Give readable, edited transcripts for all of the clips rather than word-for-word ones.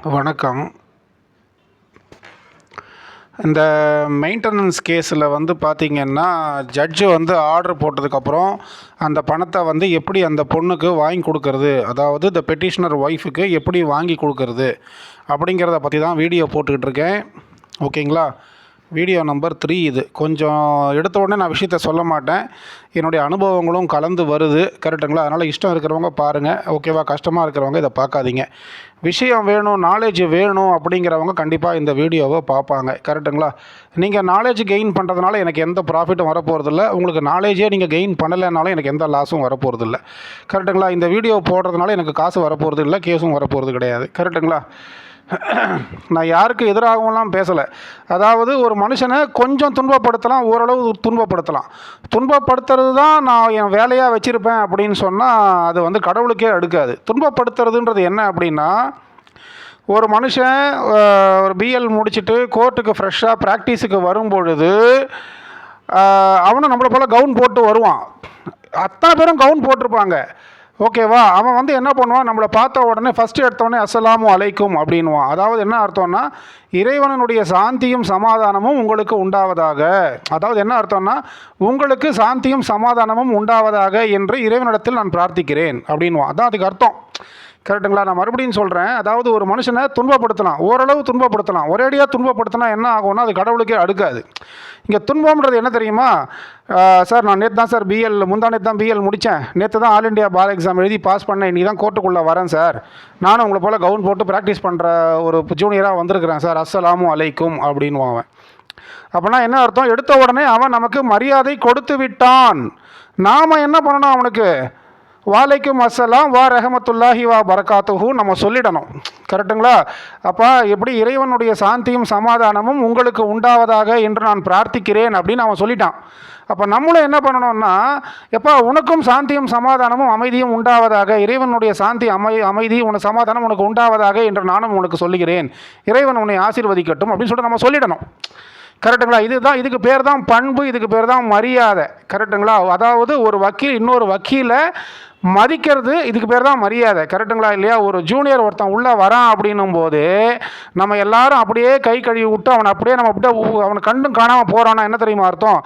வணக்கம். இந்த மெயின்டனன்ஸ் கேஸில் பார்த்தீங்கன்னா, ஜட்ஜு ஆர்டர் போட்டதுக்கப்புறம் அந்த பணத்தை எப்படி அந்த பொண்ணுக்கு வாங்கி கொடுக்கறது, அதாவது இந்த பெட்டிஷனர் ஒய்ஃபுக்கு எப்படி வாங்கி கொடுக்கறது அப்படிங்கிறத பற்றி தான் வீடியோ போட்டுக்கிட்டு இருக்கேன். ஓகேங்களா? வீடியோ நம்பர் 3 இது. கொஞ்சம் எடுத்த உடனே நான் விஷயத்த சொல்ல மாட்டேன். என்னுடைய அனுபவங்களும் கலந்து வருது. கரெக்டுங்களா? அதனால் இஷ்டம் இருக்கிறவங்க பாருங்கள். ஓகேவா? கஷ்டமாக இருக்கிறவங்க இதை பார்க்காதீங்க. விஷயம் வேணும், நாலேஜ் வேணும் அப்படிங்கிறவங்க கண்டிப்பாக இந்த வீடியோவை பார்ப்பாங்க. கரெக்டுங்களா? நீங்கள் நாலேஜ் கெயின் பண்ணுறதுனால எனக்கு எந்த ப்ராஃபிட்டும் வரப்போகிறதில்ல. உங்களுக்கு நாலேஜே நீங்கள் கெயின் பண்ணலைனாலும் எனக்கு எந்த லாஸும் வரப்போகிறதில்ல. கரெக்டுங்களா? இந்த வீடியோ போடுறதுனால எனக்கு காசு வரப்போகிறது இல்லை, கேஸும் வரப்போகிறது கிடையாது. கரெக்டுங்களா? நான் யாருக்கு எதிராகவும்லாம் பேசலை. அதாவது ஒரு மனுஷனை கொஞ்சம் துன்பப்படுத்தலாம், ஓரளவு துன்பப்படுத்தலாம். துன்பப்படுத்துறது தான் நான் என் வேலையாக வச்சுருப்பேன் அப்படின்னு சொன்னால் அது கடவுளுக்கே அடுக்காது. துன்பப்படுத்துறதுன்றது என்ன அப்படின்னா, ஒரு மனுஷன் ஒரு பிஎல் முடிச்சுட்டு கோர்ட்டுக்கு ஃப்ரெஷ்ஷாக ப்ராக்டிஸுக்கு வரும்பொழுது அவனும் நம்மளை போல் கவுன் போட்டு வருவான். அத்தனை பேரும் கவுன் போட்டிருப்பாங்க. ஓகேவா? அவன் என்ன பண்ணுவான், நம்மளை பார்த்த உடனே ஃபஸ்ட்டு எடுத்தோடனே அஸ்ஸலாமு அலைக்கும் அப்படின்வான். அதாவது என்ன அர்த்தம்னா, இறைவனுடைய சாந்தியும் சமாதானமும் உங்களுக்கு உண்டாவதாக. அதாவது என்ன அர்த்தம்னா, உங்களுக்கு சாந்தியும் சமாதானமும் உண்டாவதாக என்று இறைவனிடத்தில் நான் பிரார்த்திக்கிறேன் அப்படின்வான். அதான் அதுக்கு அர்த்தம். கரெக்டுங்களா? நான் மறுபடியும் சொல்கிறேன். அதாவது ஒரு மனுஷனை துன்பப்படுத்தலாம், ஓரளவு துன்பப்படுத்தலாம். ஒரேடியாக துன்பப்படுத்தினா என்ன ஆகும்னா அது கடவுளுக்கே அடுக்காது. இங்கே துன்பம்ன்றது என்ன தெரியுமா? சார் நான் நேற்று தான் சார் முந்தானேத்து தான் பிஎல் முடித்தேன், நேற்று தான் ஆல் இண்டியா பார் எக்ஸாம் எழுதி பாஸ் பண்ணேன், இன்றைக்கி தான் கோர்ட்டுக்குள்ளே வரேன் சார், நானும் உங்களை போல் கவுன் போட்டு ப்ராக்டிஸ் பண்ணுற ஒரு ஜூனியராக வந்திருக்கிறேன் சார், அஸ்ஸலாமு அலைக்கும் அப்படின்னு அவன். அப்படின்னா என்ன அர்த்தம்? எடுத்த உடனே அவன் நமக்கு மரியாதை கொடுத்து விட்டான். நாம் என்ன பண்ணணும், அவனுக்கு வாலைக்கும் அஸ்ஸலாம் வா ரஹமத்துல்லாஹி வா பரகாத்துஹு நம்ம சொல்லிடணும். கரெக்டுங்களா? அப்போ எப்படி இறைவனுடைய சாந்தியும் சமாதானமும் உங்களுக்கு உண்டாவதாக என்று நான் பிரார்த்திக்கிறேன் அப்படின்னு அவன் சொல்லிட்டான். அப்போ நம்மளும் என்ன பண்ணணும்னா, எப்போ உனக்கும் சாந்தியும் சமாதானமும் அமைதியும் உண்டாவதாக, இறைவனுடைய சாந்தி அமைதி உனக்கு சமாதானம் உனக்கு உண்டாவதாக என்று நானும் உனக்கு சொல்லுகிறேன், இறைவன் உன்னை ஆசீர்வதிக்கட்டும் அப்படின்னு சொல்லிட்டு நம்ம சொல்லிடணும். கரெக்டுங்களா? இதுக்கு பேர் தான் பண்பு, இதுக்கு பேர் தான் மரியாதை. கரெக்டுங்களா? அதாவது ஒரு வக்கீல் இன்னொரு வக்கீலை மதிக்கிறது, இதுக்கு பேர் தான் மரியாதை. கரெக்டுங்களா இல்லையா? ஒரு ஜூனியர் ஒருத்தன் உள்ளே வரான் அப்படின்னும் போது நம்ம எல்லாரும் அப்படியே கை கழுவி விட்டு அவனை அப்படியே நம்ம அப்படியே அவனை கண்டும் காணாமல் போகிறான்னா என்ன தெரியுமா அர்த்தம்?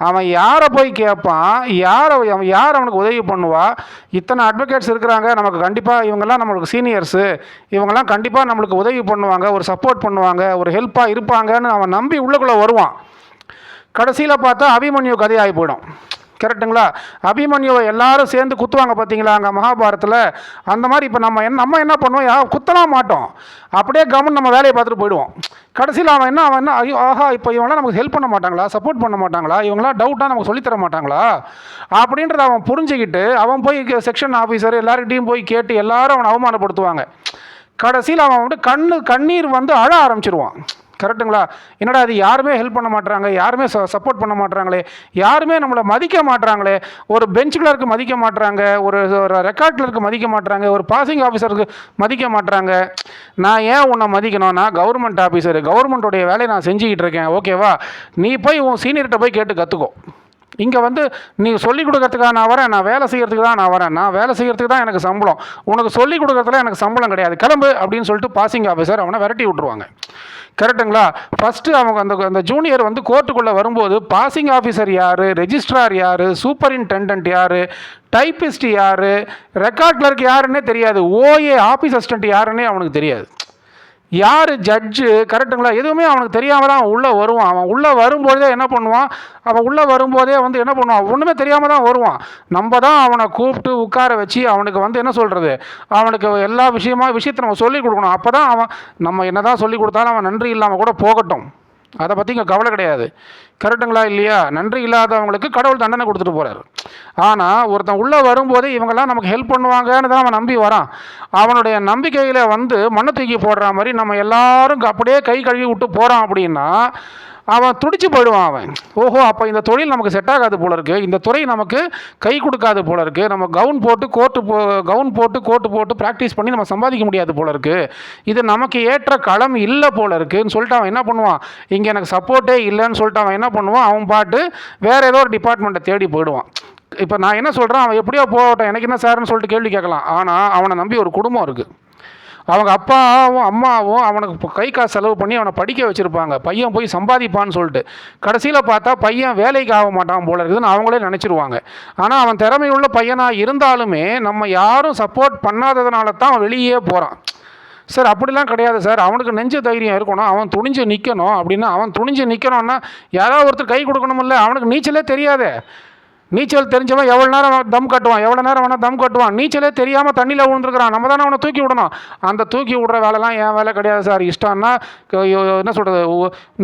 அவன் யாரை போய் கேட்பான், யார் அவனுக்கு உதவி பண்ணுவா? இத்தனை அட்வொகேட்ஸ் இருக்கிறாங்க, நமக்கு கண்டிப்பாக இவங்கெல்லாம் நம்மளுக்கு சீனியர்ஸு, இவங்கெல்லாம் கண்டிப்பாக நம்மளுக்கு உதவி பண்ணுவாங்க, ஒரு சப்போர்ட் பண்ணுவாங்க, ஒரு ஹெல்ப்பாக இருப்பாங்கன்னு அவன் நம்பி உள்ளுக்குள்ளே வருவான். கடைசியில் பார்த்தா அபிமன்யு கதையாகி போயிடும். கரெக்டுங்களா? அபிமன்யுவை எல்லாரும் சேர்ந்து குத்துவாங்க பார்த்தீங்களா அங்கே மகாபாரத்தில்? அந்த மாதிரி இப்போ நம்ம என்ன பண்ணுவோம், குத்தலாம் மாட்டோம், அப்படியே கவர்மெண்ட் நம்ம வேலையை பார்த்துட்டு போயிடுவோம். கடைசியில் அவன் என்ன ஐயோ ஆஹா, இப்போ இவங்களாம் நமக்கு ஹெல்ப் பண்ண மாட்டாங்களா, சப்போர்ட் பண்ண மாட்டாங்களா, இவங்களாம் டவுட்டாக நமக்கு சொல்லித்தர மாட்டாங்களா அப்படின்றத அவன் புரிஞ்சுக்கிட்டு அவன் போய் செக்ஷன் ஆஃபீஸர் எல்லார்கிட்டையும் போய் கேட்டு எல்லாரும் அவனை அவமானப்படுத்துவாங்க. கடைசியில் அவன் கண்ணீர் அழ ஆரம்பிச்சிருவான். கரெக்டுங்களா? என்னடா அது, யாருமே ஹெல்ப் பண்ண மாட்டாங்க, யாருமே சப்போர்ட் பண்ண மாட்டாங்களே, யாருமே நம்மளை மதிக்க மாட்டாங்களே, ஒரு பெஞ்ச் கிளர்க்கு மதிக்க மாட்டாங்க, ஒரு ரெக்கார்ட் கிளர்க்கு மதிக்க மாட்டாங்க, ஒரு பாசிங் ஆஃபீஸருக்கு மதிக்க மாட்டாங்க. நான் ஏன் உன்னை மதிக்கணும்? நான் கவர்மெண்ட் ஆஃபீஸரு, கவர்மெண்ட்டுடைய வேலையை நான் செஞ்சுக்கிட்டு இருக்கேன். ஓகேவா? நீ போய் உன் சீனியர்கிட்ட போய் கேட்டு கற்றுக்கோ. இங்கே நீ சொல்லிக் கொடுக்கறதுக்காக நான் வரேன், நான் வேலை செய்கிறதுக்கு தான் நான் வரேன், நான் வேலை செய்கிறதுக்கு தான் எனக்கு சம்பளம், உனக்கு சொல்லிக் கொடுக்கறதுல எனக்கு சம்பளம் கிடையாது, கிளம்பு அப்படின்னு சொல்லிட்டு பாசிங் ஆஃபீஸர் அவனை விரட்டி விட்ருவாங்க. கரெக்டுங்களா? ஃபஸ்ட்டு அவங்க அந்த ஜூனியர் கோர்ட்டுக்குள்ளே வரும்போது பாசிங் ஆஃபீஸர் யார், ரெஜிஸ்ட்ரார் யார், சூப்பரின்டெண்டன்ட் யார், டைப்பிஸ்ட் யார், ரெக்கார்ட் கிளர்க் யாருன்னே தெரியாது, ஓஏ ஆஃபீஸ் அசிஸ்டண்ட் யாருன்னே அவனுக்கு தெரியாது, யார் ஜட்ஜு. கரெக்டுங்களா? எதுவுமே அவனுக்கு தெரியாமல் தான் உள்ளே வருவான். அவன் உள்ளே வரும்போதே என்ன பண்ணுவான், என்ன பண்ணுவான், ஒன்றுமே தெரியாமல் தான் வருவான். நம்ம தான் அவனை கூப்பிட்டு உட்கார வச்சு அவனுக்கு என்ன சொல்கிறது, அவனுக்கு எல்லா விஷயத்தை நம்ம சொல்லிக் கொடுக்கணும். அப்போ தான் அவன் நம்ம என்ன தான் சொல்லிக் கொடுத்தாலும் அவன் நன்றி இல்லாமல் கூட போகட்டும், அதை பற்றி இங்கே கவலை கிடையாது. கரெக்டுங்களா இல்லையா? நன்றி இல்லாதவங்களுக்கு கடவுள் தண்டனை கொடுத்துட்டு போகிறார். ஆனால் ஒருத்தன் உள்ளே வரும்போதே இவங்கெல்லாம் நமக்கு ஹெல்ப் பண்ணுவாங்கன்னு தான் அவன் நம்பி வரான். அவனுடைய நம்பிக்கையில் மண்ணை தூக்கி போடுற மாதிரி நம்ம எல்லாரும் அப்படியே கை கழுவி விட்டு போகிறான் அப்படின்னா அவன் துடிச்சு போயிடுவான். அவன் ஓஹோ, அப்போ இந்த தொழில் நமக்கு செட் ஆகாது போல இருக்குது, இந்த துறை நமக்கு கை கொடுக்காது போல இருக்குது, நம்ம கவுன் போட்டு கோட்டு போட்டு ப்ராக்டிஸ் பண்ணி நம்ம சம்பாதிக்க முடியாது போல இருக்குது, இது நமக்கு ஏற்ற களம் இல்லை போல இருக்குன்னு சொல்லிட்டு அவன் என்ன பண்ணுவான், இங்கே எனக்கு சப்போர்ட்டே இல்லைன்னு சொல்லிட்டு அவன் என்ன பண்ணுவான், அவன் பாட்டு வேறு ஏதோ ஒரு டிபார்ட்மெண்ட்டை தேடி போயிடுவான். இப்போ நான் என்ன சொல்கிறேன், அவன் எப்படியோ போகட்டும், எனக்கு என்ன சார்னு சொல்லிட்டு கேள்வி கேட்கலாம். ஆனால் அவனை நம்பி ஒரு குடும்பம் இருக்குது, அவங்க அப்பாவும் அம்மாவும் அவனுக்கு இப்போ கை காசு செலவு பண்ணி அவனை படிக்க வச்சுருப்பாங்க, பையன் போய் சம்பாதிப்பான்னு சொல்லிட்டு. கடைசியில் பார்த்தா பையன் வேலைக்கு ஆக மாட்டான் போல இருக்குதுன்னு அவங்களே நினச்சிருவாங்க. ஆனால் அவன் திறமையுள்ள பையனாக இருந்தாலுமே நம்ம யாரும் சப்போர்ட் பண்ணாததுனால தான் அவன் வெளியே போகிறான். சார் அப்படிலாம் கிடையாது சார். அவனுக்கு நெஞ்ச தைரியம் இருக்கணும், அவன் துணிஞ்சு நிற்கணும். அப்படின்னா அவன் துணிஞ்சு நிற்கணும்னா யாராவது ஒருத்தர் கை கொடுக்கணுமில்ல. அவனுக்கு நீச்சலே தெரியாது. நீச்சல் தெரிஞ்சவன் எவ்வளோ நேரம் தம் கட்டுவான், எவ்வளோ நேரம் வேணால் தம் கட்டுவான். நீச்சலே தெரியாமல் தண்ணியில் விழுந்துருக்கிறான், நம்ம தானே அவனை தூக்கி விடணும். அந்த தூக்கி விடுற வேலைலாம் என் வேலை கிடையாது சார். இஷ்டம்னா என்ன சொல்கிறது,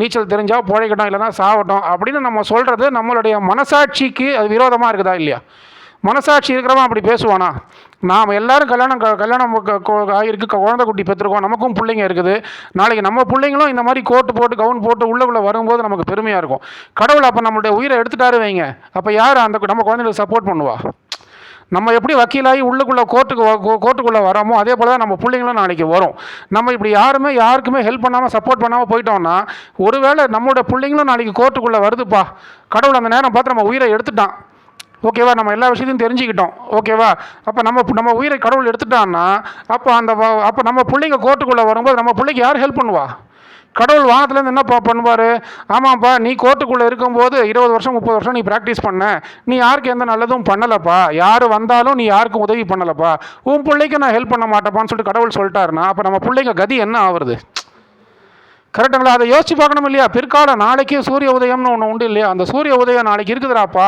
நீச்சல் தெரிஞ்சால் பிழைக்கட்டும், இல்லைனா சாகட்டும் அப்படின்னு நம்ம சொல்கிறது நம்மளுடைய மனசாட்சிக்கு அது விரோதமாக இருக்குதா இல்லையா? மனசாட்சி இருக்கிறவன் அப்படி பேசுவானா? நாம் எல்லோரும் கல்யாணம் ஆகிருக்கு, குழந்தை குட்டி பெற்றிருக்கோம், நமக்கும் பிள்ளைங்க இருக்குது. நாளைக்கு நம்ம பிள்ளைங்களும் இந்த மாதிரி கோட்டு போட்டு கவுன் போட்டு உள்ளுக்குள்ளே வரும்போது நமக்கு பெருமையாக இருக்கும். கடவுள் அப்போ நம்மளுடைய உயிரை எடுத்துட்டாரு வைங்க, அப்போ யார் அந்த நம்ம குழந்தைங்களுக்கு சப்போர்ட் பண்ணுவா? நம்ம எப்படி வக்கீலாகி உள்ளுக்குள்ளே கோர்ட்டுக்குள்ளே வரோமோ அதே போல் தான் நம்ம பிள்ளைங்களும் நாளைக்கு வரும். நம்ம இப்படி யாருக்குமே ஹெல்ப் பண்ணாமல் சப்போர்ட் பண்ணாமல் போயிட்டோம்னா ஒருவேளை நம்மளோட பிள்ளைங்களும் நாளைக்கு கோர்ட்டுக்குள்ளே வருதுப்பா, கடவுள் அந்த நேரம் பார்த்து நம்ம உயிரை எடுத்துட்டான், ஓகேவா, நம்ம எல்லா விஷயத்தையும் தெரிஞ்சுக்கிட்டோம், ஓகேவா, அப்போ நம்ம உயிரை கடவுள் எடுத்துட்டான்னா அப்போ நம்ம பிள்ளைங்க கோர்ட்டுக்குள்ளே வரும்போது நம்ம பிள்ளைக்கு யார் ஹெல்ப் பண்ணுவா? கடவுள் வானத்துலேருந்து என்ன பண்ணுவார்? ஆமாப்பா, நீ கோர்ட்டுக்குள்ளே இருக்கும்போது 20 வருஷம் 30 வருஷம் நீ ப்ராக்டிஸ் பண்ண, நீ யாருக்கு எந்த நல்லதும் பண்ணலப்பா, யார் வந்தாலும் நீ யாருக்கும் உதவி பண்ணலப்பா, உன் பிள்ளைக்கு நான் ஹெல்ப் பண்ண மாட்டேப்பான்னு சொல்லிட்டு கடவுள் சொல்லிட்டாருன்னா அப்போ நம்ம பிள்ளைங்க கதி என்ன ஆகுறது? கரெக்டுங்களா? அதை யோசிச்சு பார்க்கணும் இல்லையா? பிற்காலம் நாளைக்கு சூரிய உதயம்னு ஒன்று உண்டு இல்லையா? அந்த சூரிய உதயம் நாளைக்கு இருக்குதுடாப்பா,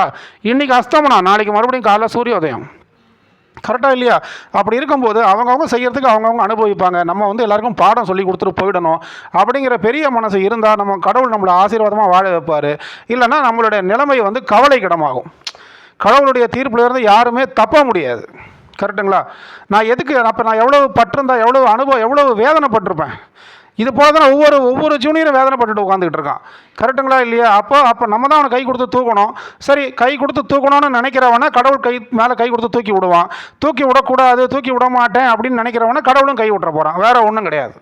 இன்றைக்கி அஸ்தமனா, நாளைக்கு மறுபடியும் காலைல சூரிய உதயம். கரெக்டாக இல்லையா? அப்படி இருக்கும்போது அவங்கவுங்க செய்கிறதுக்கு அவங்கவுங்க அனுபவிப்பாங்க. நம்ம எல்லாருக்கும் பாடம் சொல்லி கொடுத்துட்டு போயிடணும் அப்படிங்கிற பெரிய மனசு இருந்தால் நம்ம கடவுள் நம்மளை ஆசீர்வாதமாக வாழ வைப்பார். இல்லைன்னா நம்மளுடைய நிலைமை கவலைக்கிடமாகும். கடவுளுடைய தீர்ப்புலேருந்து யாருமே தப்ப முடியாது. கரெக்டுங்களா? நான் எதுக்கு அப்போ நான் எவ்வளோ பட்டிருந்தா, எவ்வளோ அனுபவம், எவ்வளோ வேதனைப்பட்டிருப்பேன். இது போல தான் ஒவ்வொரு ஜூனியரும் வேதனைப்பட்டுட்டு உட்காந்துக்கிட்டு இருக்கான். கரெக்டுங்களா இல்லையா? அப்போ நம்ம தான் அவனை கை கொடுத்து தூக்கணும். சரி, கை கொடுத்து தூக்கணும்னு நினைக்கிறவனை கடவுள் மேலே கை கொடுத்து தூக்கி விடுவான். தூக்கி விடக்கூடாது, தூக்கி விட மாட்டேன் அப்படின்னு நினைக்கிறவனை கடவுளும் கை விட்டுற போகிறான். வேறு ஒன்றும் கிடையாது.